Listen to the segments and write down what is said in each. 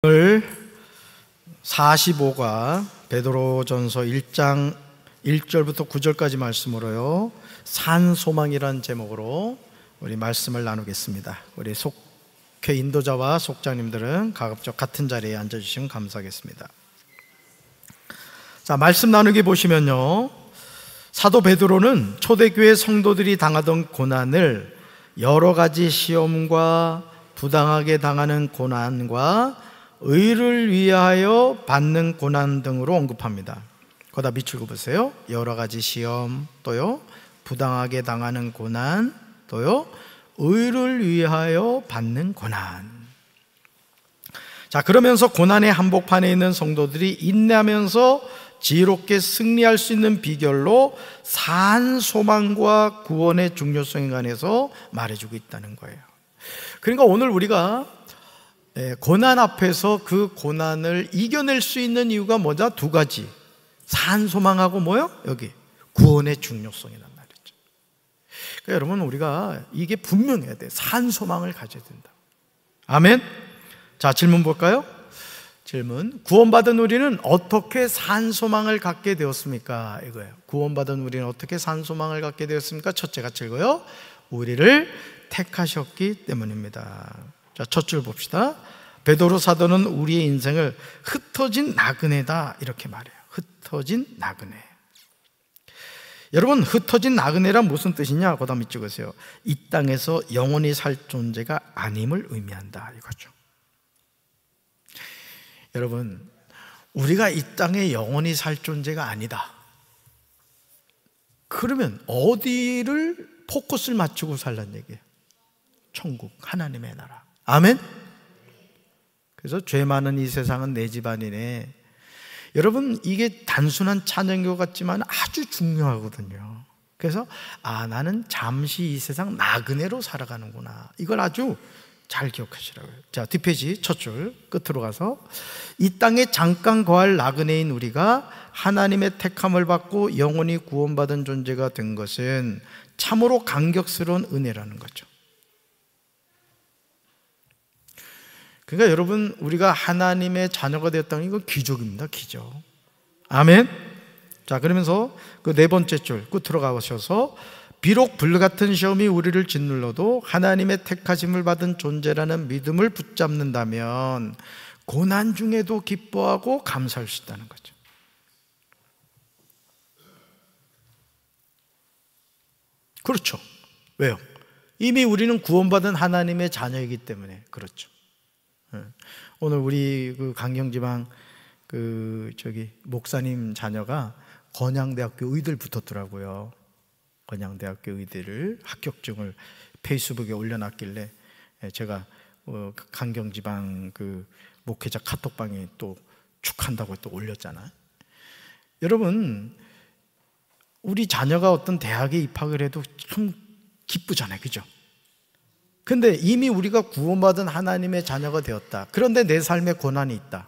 오늘 45과 베드로전서 1장 1절부터 9절까지 말씀으로요, 산소망이라는 제목으로 우리 말씀을 나누겠습니다. 우리 속회 인도자와 속장님들은 가급적 같은 자리에 앉아주시면 감사하겠습니다. 자, 말씀 나누기 보시면요, 사도 베드로는 초대교회 성도들이 당하던 고난을 여러 가지 시험과 부당하게 당하는 고난과 의를 위하여 받는 고난 등으로 언급합니다. 거기다 밑줄 그으세요. 여러 가지 시험, 또요 부당하게 당하는 고난, 또요 의를 위하여 받는 고난. 자, 그러면서 고난의 한복판에 있는 성도들이 인내하면서 지혜롭게 승리할 수 있는 비결로 산 소망과 구원의 중요성에 관해서 말해주고 있다는 거예요. 그러니까 오늘 우리가 고난 앞에서 그 고난을 이겨낼 수 있는 이유가 뭐냐? 두 가지. 산소망하고 뭐요? 여기 구원의 중요성이란 말이죠. 그러니까 여러분, 우리가 이게 분명해야 돼. 산소망을 가져야 된다. 아멘. 자, 질문 볼까요? 질문. 구원받은 우리는 어떻게 산소망을 갖게 되었습니까? 이거예요. 구원받은 우리는 어떻게 산소망을 갖게 되었습니까? 첫째 같이 읽어요. 우리를 택하셨기 때문입니다. 자, 첫 줄 봅시다. 베드로 사도는 우리의 인생을 흩어진 나그네다 이렇게 말해요. 흩어진 나그네. 여러분, 흩어진 나그네란 무슨 뜻이냐? 그 다음에 찍으세요. 이 땅에서 영원히 살 존재가 아님을 의미한다 이거죠. 여러분, 우리가 이 땅에 영원히 살 존재가 아니다. 그러면 어디를 포커스를 맞추고 살란 얘기예요? 천국, 하나님의 나라. 아멘? 그래서 죄 많은 이 세상은 내 집안이네. 여러분, 이게 단순한 찬양교 같지만 아주 중요하거든요. 그래서 나는 잠시 이 세상 나그네로 살아가는구나. 이걸 아주 잘 기억하시라고요. 자, 뒷페이지 첫 줄 끝으로 가서, 이 땅에 잠깐 거할 나그네인 우리가 하나님의 택함을 받고 영원히 구원받은 존재가 된 것은 참으로 감격스러운 은혜라는 거죠. 그러니까 여러분, 우리가 하나님의 자녀가 되었다는 이건 기적입니다. 기적. 아멘. 자, 그러면서 그 네 번째 줄 끝으로 가보셔서, 비록 불같은 시험이 우리를 짓눌러도 하나님의 택하심을 받은 존재라는 믿음을 붙잡는다면 고난 중에도 기뻐하고 감사할 수 있다는 거죠. 그렇죠. 왜요? 이미 우리는 구원받은 하나님의 자녀이기 때문에 그렇죠. 오늘 우리 그 강경지방 목사님 자녀가 건양대학교 의대를 붙었더라고요. 건양대학교 의대를 합격증을 페이스북에 올려놨길래 제가 강경지방 그 목회자 카톡방에 또 축한다고 또 올렸잖아요. 여러분, 우리 자녀가 어떤 대학에 입학을 해도 참 기쁘잖아요. 그죠? 근데 이미 우리가 구원받은 하나님의 자녀가 되었다. 그런데 내 삶에 고난이 있다.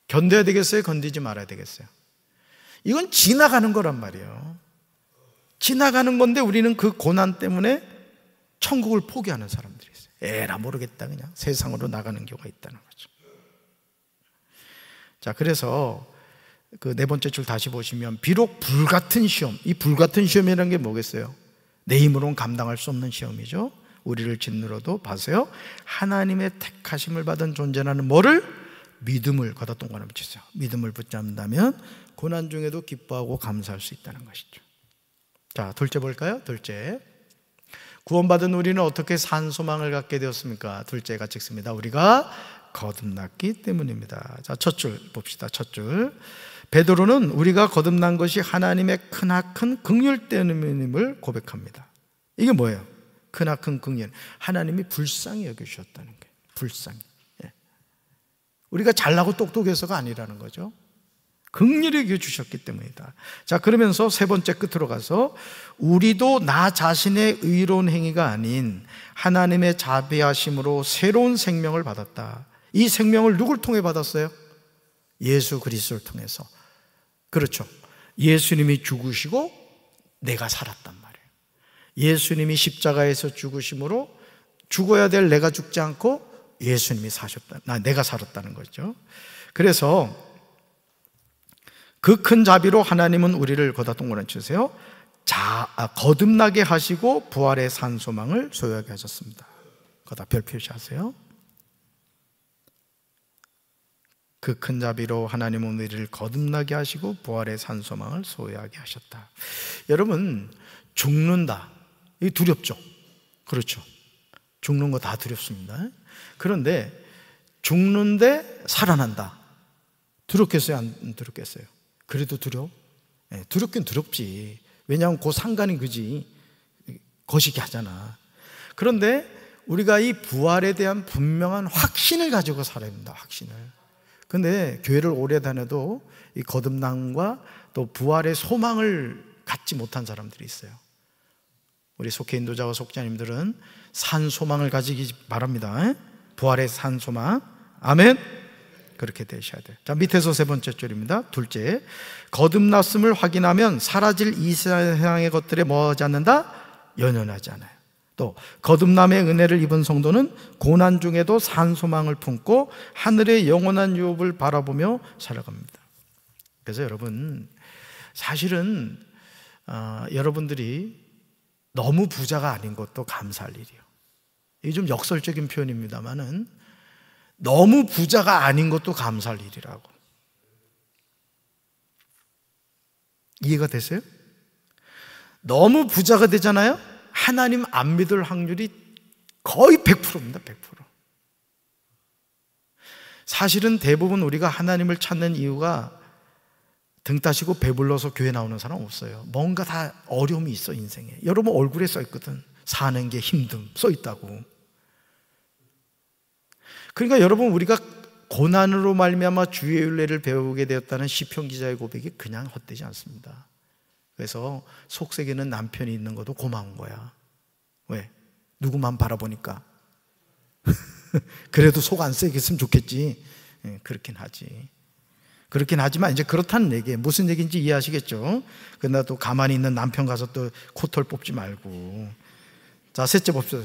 견뎌야 되겠어요? 건디지 말아야 되겠어요? 이건 지나가는 거란 말이에요. 지나가는 건데 우리는 그 고난 때문에 천국을 포기하는 사람들이 있어요. 에라 모르겠다, 그냥 세상으로 나가는 경우가 있다는 거죠. 자, 그래서 그 네 번째 줄 다시 보시면, 비록 불같은 시험, 이 불같은 시험이라는 게 뭐겠어요? 내 힘으로는 감당할 수 없는 시험이죠. 우리를 짓누러도 봐세요. 하나님의 택하심을 받은 존재라는 뭐를? 믿음을, 거다 동그라미 치세요. 믿음을 붙잡는다면 고난 중에도 기뻐하고 감사할 수 있다는 것이죠. 자, 둘째 볼까요? 둘째, 구원받은 우리는 어떻게 산소망을 갖게 되었습니까? 둘째가 찍습니다. 우리가 거듭났기 때문입니다. 자, 첫 줄 봅시다. 첫 줄. 베드로는 우리가 거듭난 것이 하나님의 크나큰 긍휼 때문임을 고백합니다. 이게 뭐예요? 크나큰 긍휼. 하나님이 불쌍히 여겨주셨다는 거예요. 불쌍히. 우리가 잘나고 똑똑해서가 아니라는 거죠. 긍휼히 여겨주셨기 때문이다. 자, 그러면서 세 번째 끝으로 가서, 우리도 나 자신의 의로운 행위가 아닌 하나님의 자비하심으로 새로운 생명을 받았다. 이 생명을 누굴 통해 받았어요? 예수 그리스도를 통해서. 그렇죠. 예수님이 죽으시고 내가 살았단 말이에요. 예수님이 십자가에서 죽으심으로 죽어야 될 내가 죽지 않고 예수님이 사셨다, 내가 살았다는 거죠. 그래서 그 큰 자비로 하나님은 우리를 거다 동그란 주세요. 거듭나게 하시고 부활의 산 소망을 소유하게 하셨습니다. 거다 별 표시하세요. 그 큰 자비로 하나님은 우리를 거듭나게 하시고 부활의 산 소망을 소유하게 하셨다. 여러분, 죽는다, 이게 두렵죠? 그렇죠? 죽는 거 다 두렵습니다. 그런데 죽는데 살아난다, 두렵겠어요? 안 두렵겠어요? 그래도 두려워? 네, 두렵긴 두렵지. 왜냐하면 그 상관이 그지 거시기 하잖아. 그런데 우리가 이 부활에 대한 분명한 확신을 가지고 살아야 됩니다. 확신을. 근데 교회를 오래 다녀도 이 거듭남과 또 부활의 소망을 갖지 못한 사람들이 있어요. 우리 속해 인도자와 속자님들은 산 소망을 가지기 바랍니다. 부활의 산 소망. 아멘. 그렇게 되셔야 돼요. 자, 밑에서 세 번째 줄입니다. 둘째, 거듭났음을 확인하면 사라질 이 세상의 것들에 뭐하지 않는다? 연연하지 않아요. 또 거듭남의 은혜를 입은 성도는 고난 중에도 산 소망을 품고 하늘의 영원한 유업을 바라보며 살아갑니다. 그래서 여러분, 사실은 여러분들이 너무 부자가 아닌 것도 감사할 일이에요. 이게 좀 역설적인 표현입니다만은 너무 부자가 아닌 것도 감사할 일이라고. 이해가 되세요? 너무 부자가 되잖아요? 하나님 안 믿을 확률이 거의 100%입니다. 100%. 사실은 대부분 우리가 하나님을 찾는 이유가 등 따시고 배불러서 교회 나오는 사람 없어요. 뭔가 다 어려움이 있어, 인생에. 여러분 얼굴에 써 있거든. 사는 게 힘듦 써 있다고. 그러니까 여러분, 우리가 고난으로 말미암아 주의 윤례를 배우게 되었다는 시편 기자의 고백이 그냥 헛되지 않습니다. 그래서 속세계는 남편이 있는 것도 고마운 거야. 왜? 누구만 바라보니까. 그래도 속 안 썩였으면 좋겠지. 그렇긴 하지. 그렇긴 하지만 이제 그렇다는 얘기예요. 무슨 얘기인지 이해하시겠죠? 그러나 또 가만히 있는 남편 가서 또 코털 뽑지 말고. 자, 셋째 봅시다.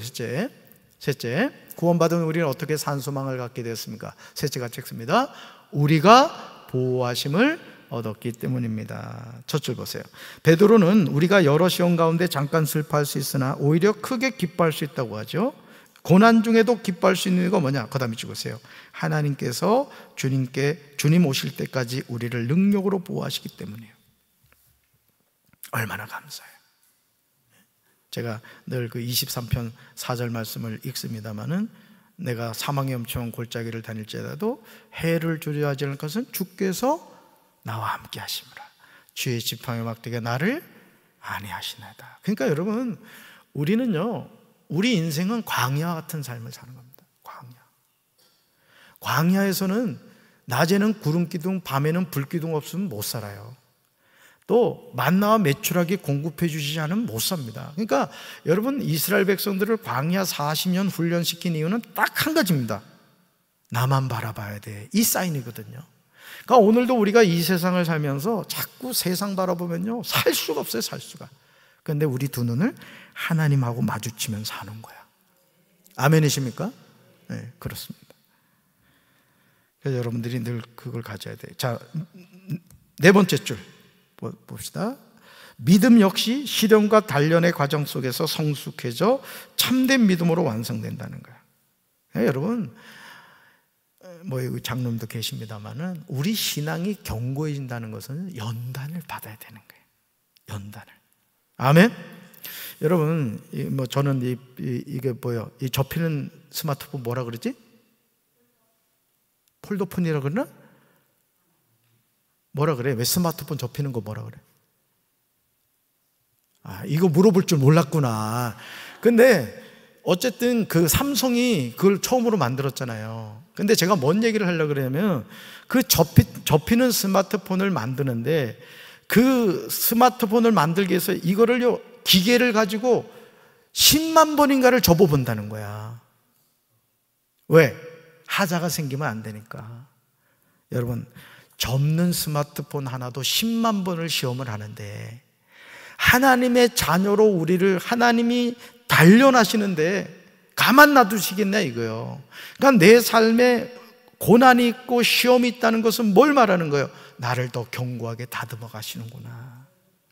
셋째, 구원받은 우리는 어떻게 산 소망을 갖게 되었습니까? 셋째가 책습니다. 우리가 보호하심을 얻었기 때문입니다. 첫 줄 보세요. 베드로는 우리가 여러 시험 가운데 잠깐 슬퍼할 수 있으나 오히려 크게 기뻐할 수 있다고 하죠. 고난 중에도 기뻐할 수 있는 이유가 뭐냐? 그 다음에 찍으세요. 하나님께서 주님 오실 때까지 우리를 능력으로 보호하시기 때문이에요. 얼마나 감사해요. 제가 늘 그 23편 4절 말씀을 읽습니다마는 내가 사망의 엄청난 골짜기를 다닐지라도 해를 두려워하지 않을 것은 주께서 나와 함께 하심이라. 주의 지팡이 막대기가 나를 안위하시나이다. 그러니까 여러분, 우리는요, 우리 인생은 광야 같은 삶을 사는 겁니다. 광야에서는 낮에는 구름 기둥, 밤에는 불 기둥 없으면 못 살아요. 또 만나와 메추라기 공급해 주시지 않으면 못 삽니다. 그러니까 여러분, 이스라엘 백성들을 광야 40년 훈련시킨 이유는 딱 한 가지입니다. 나만 바라봐야 돼. 이 사인이거든요. 그러니까 오늘도 우리가 이 세상을 살면서 자꾸 세상 바라보면요, 살 수가 없어요. 살 수가. 그런데 우리 두 눈을 하나님하고 마주치면 사는 거야. 아멘이십니까? 네, 그렇습니다. 그래서 여러분들이 늘 그걸 가져야 돼요. 자, 네 번째 줄 봅시다. 믿음 역시 시련과 단련의 과정 속에서 성숙해져 참된 믿음으로 완성된다는 거야. 네, 여러분, 뭐 여기 장로님도 계십니다만은 우리 신앙이 견고해진다는 것은 연단을 받아야 되는 거예요. 연단을. 아멘. 여러분, 뭐 저는 이게 뭐요? 이 접히는 스마트폰 뭐라 그러지? 폴더폰이라 그러나? 뭐라 그래? 왜 스마트폰 접히는 거 뭐라 그래? 아, 이거 물어볼 줄 몰랐구나. 근데 어쨌든 그 삼성이 그걸 처음으로 만들었잖아요. 근데 제가 뭔 얘기를 하려고 그러냐면 그 접히는 스마트폰을 만드는데 그 스마트폰을 만들기 위해서 이거를요, 기계를 가지고 10만 번인가를 접어본다는 거야. 왜? 하자가 생기면 안 되니까. 여러분, 접는 스마트폰 하나도 10만 번을 시험을 하는데 하나님의 자녀로 우리를 하나님이 단련하시는데 가만 놔두시겠냐 이거요. 그러니까 내 삶에 고난이 있고 시험이 있다는 것은 뭘 말하는 거예요? 나를 더 견고하게 다듬어 가시는구나.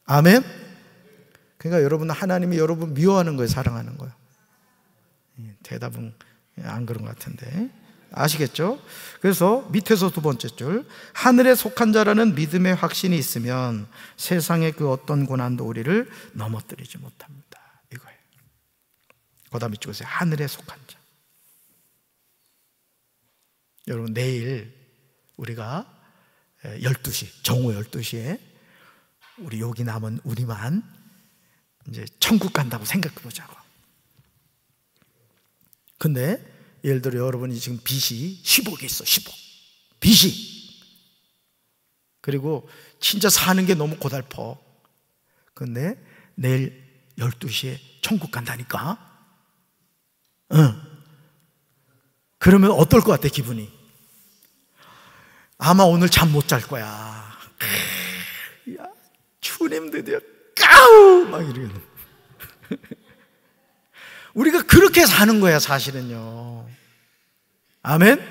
아멘. 그러니까 여러분, 하나님이 여러분 미워하는 거예요, 사랑하는 거예요? 대답은 안 그런 것 같은데 아시겠죠? 그래서 밑에서 두 번째 줄, 하늘에 속한 자라는 믿음의 확신이 있으면 세상의 그 어떤 고난도 우리를 넘어뜨리지 못합니다. 이거예요. 그다음 밑줄 그세요. 하늘에 속한 자. 여러분, 내일 우리가 12시, 정오 12시에 우리 여기 남은 우리만 이제 천국 간다고 생각해 보자고. 근데 예를 들어 여러분이 지금 빚이 10억이 있어. 10억 빚이. 그리고 진짜 사는 게 너무 고달퍼. 근데 내일 12시에 천국 간다니까. 응. 그러면 어떨 것 같아, 기분이? 아마 오늘 잠 못 잘 거야. 야, 주님 드디어 까우! 막 이러는. 우리가 그렇게 사는 거야, 사실은요. 아멘?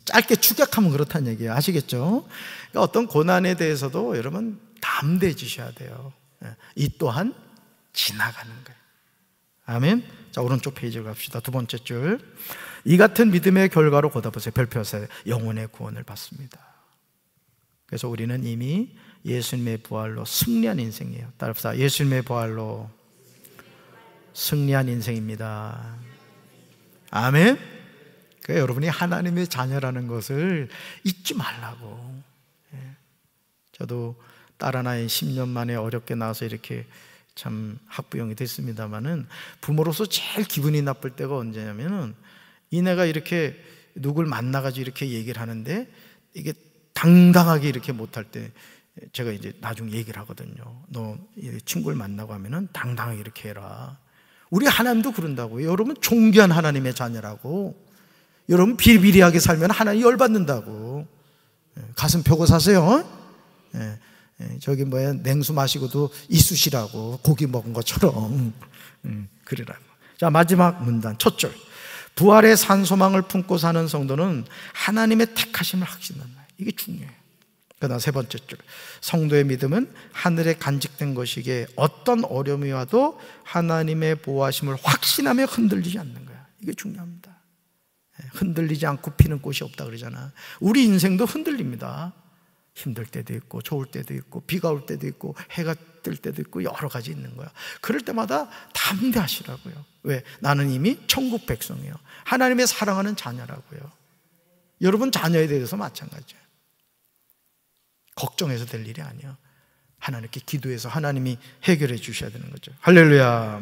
짧게 축약하면 그렇다는 얘기예요. 아시겠죠? 그러니까 어떤 고난에 대해서도 여러분 담대해지셔야 돼요. 이 또한 지나가는 거예요. 아멘? 자, 오른쪽 페이지로 갑시다. 두 번째 줄. 이 같은 믿음의 결과로 보세요. 별표하세요. 영혼의 구원을 받습니다. 그래서 우리는 이미 예수님의 부활로 승리한 인생이에요. 따라합시다. 예수님의 부활로 승리한 인생입니다. 아멘. 그러니까 여러분이 하나님의 자녀라는 것을 잊지 말라고. 저도 딸 하나에 10년 만에 어렵게 나와서 이렇게 참 학부형이 됐습니다만은, 부모로서 제일 기분이 나쁠 때가 언제냐면은 이내가 이렇게 누굴 만나가지고 이렇게 얘기를 하는데 이게 당당하게 이렇게 못할 때 제가 이제 나중에 얘기를 하거든요. 너 친구를 만나고 하면은 당당하게 이렇게 해라. 우리 하나님도 그런다고요. 여러분 존귀한 하나님의 자녀라고. 여러분 비리비리하게 살면 하나님 열받는다고. 가슴 펴고 사세요. 저기 뭐야, 냉수 마시고도 이쑤시라고, 고기 먹은 것처럼. 그러라고. 자, 마지막 문단 첫 줄. 부활의 산소망을 품고 사는 성도는 하나님의 택하심을 확신한다. 이게 중요해요. 그다음 세 번째 줄. 성도의 믿음은 하늘에 간직된 것이기에 어떤 어려움이 와도 하나님의 보호하심을 확신하며 흔들리지 않는 거야. 이게 중요합니다. 흔들리지 않고 피는 꽃이 없다 그러잖아. 우리 인생도 흔들립니다. 힘들 때도 있고 좋을 때도 있고 비가 올 때도 있고 해가 뜰 때도 있고 여러 가지 있는 거야. 그럴 때마다 담대하시라고요. 왜? 나는 이미 천국 백성이에요. 하나님의 사랑하는 자녀라고요. 여러분 자녀에 대해서 마찬가지예요. 걱정해서 될 일이 아니에요. 하나님께 기도해서 하나님이 해결해 주셔야 되는 거죠. 할렐루야.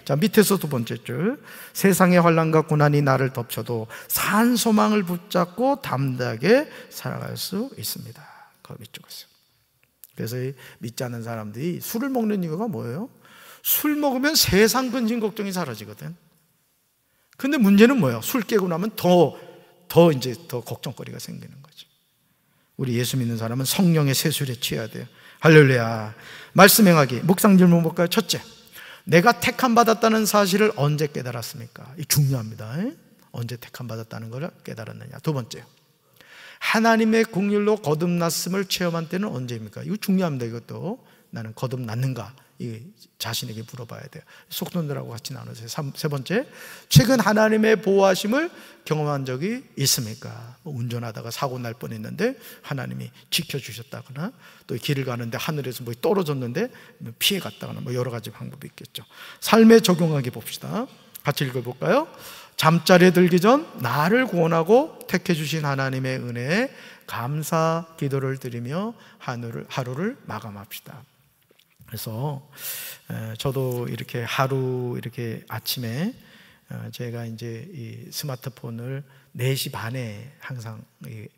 자, 밑에서 두 번째 줄. 세상의 환난과 고난이 나를 덮쳐도 산 소망을 붙잡고 담대하게 살아갈 수 있습니다. 그 밑쪽에서. 그래서 믿지 않는 사람들이 술을 먹는 이유가 뭐예요? 술 먹으면 세상 근심 걱정이 사라지거든. 근데 문제는 뭐예요? 술 깨고 나면 더 걱정거리가 생기는 거죠. 우리 예수 믿는 사람은 성령의 세술에 취해야 돼요. 할렐루야. 말씀 행하기. 묵상 질문 볼까요? 첫째, 내가 택함 받았다는 사실을 언제 깨달았습니까? 이 중요합니다. 언제 택함 받았다는 걸 깨달았느냐. 두 번째, 하나님의 긍휼로 거듭났음을 체험한 때는 언제입니까? 이거 중요합니다. 이것도. 나는 거듭났는가? 이 자신에게 물어봐야 돼요. 속돈들하고 같이 나누세요. 세 번째, 최근 하나님의 보호하심을 경험한 적이 있습니까? 운전하다가 사고 날 뻔했는데 하나님이 지켜주셨다거나, 또 길을 가는데 하늘에서 뭐 떨어졌는데 피해 갔다거나, 뭐 여러 가지 방법이 있겠죠. 삶에 적용하게 봅시다. 같이 읽어볼까요? 잠자리에 들기 전 나를 구원하고 택해 주신 하나님의 은혜에 감사 기도를 드리며 하루를 마감합시다. 그래서 저도 이렇게 하루 이렇게 아침에 제가 이제 이 스마트폰을 4시 반에 항상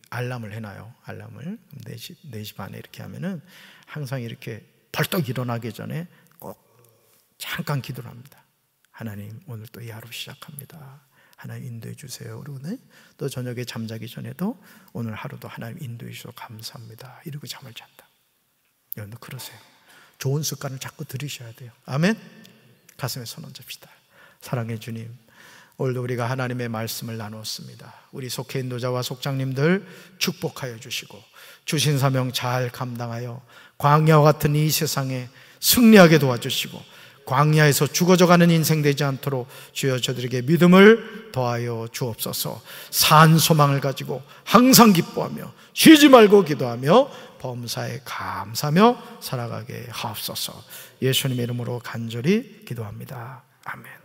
알람을 해놔요. 알람을 4시 반에 이렇게 하면은 항상 이렇게 벌떡 일어나기 전에 꼭 잠깐 기도를 합니다. 하나님, 오늘 또 이 하루 시작합니다. 하나님 인도해 주세요. 그리고 또 저녁에 잠자기 전에도 오늘 하루도 하나님 인도해 주셔서 감사합니다. 이러고 잠을 잔다. 여러분도 그러세요. 좋은 습관을 자꾸 들이셔야 돼요. 아멘. 가슴에 손 얹읍시다. 사랑의 주님, 오늘도 우리가 하나님의 말씀을 나눴습니다. 우리 속해 인도자와 속장님들 축복하여 주시고 주신 사명 잘 감당하여 광야와 같은 이 세상에 승리하게 도와주시고 광야에서 죽어져가는 인생 되지 않도록 주여 저들에게 믿음을 더하여 주옵소서. 산 소망을 가지고 항상 기뻐하며 쉬지 말고 기도하며 범사에 감사하며 살아가게 하옵소서. 예수님의 이름으로 간절히 기도합니다. 아멘.